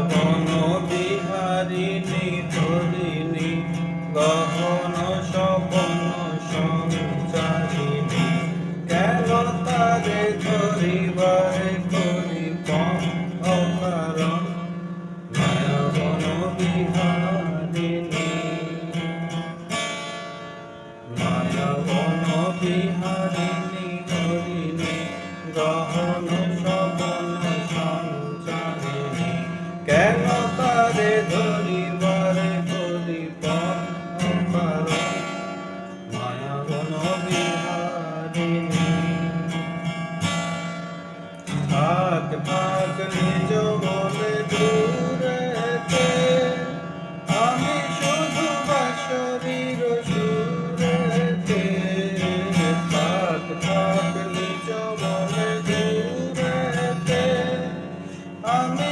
বন বিহারিণী ধরিণী গহন স্বপন সঞ্চারিণী কেন তারে ধরিবারে করি অকারণ মায়া বন বিহারিণী মায়া বন বিহারিণী ধরিণী গহন স্বপন সঞ্চারিণী কেন তারে ধরিবারে করি অকারণ মায়া বন বিহারিণী থাক থাক নিজ বলে দূরেতে আমি শুধু বাঁশরীর সুরেতে থাক থাক নিজ বলে দূরেতে আমি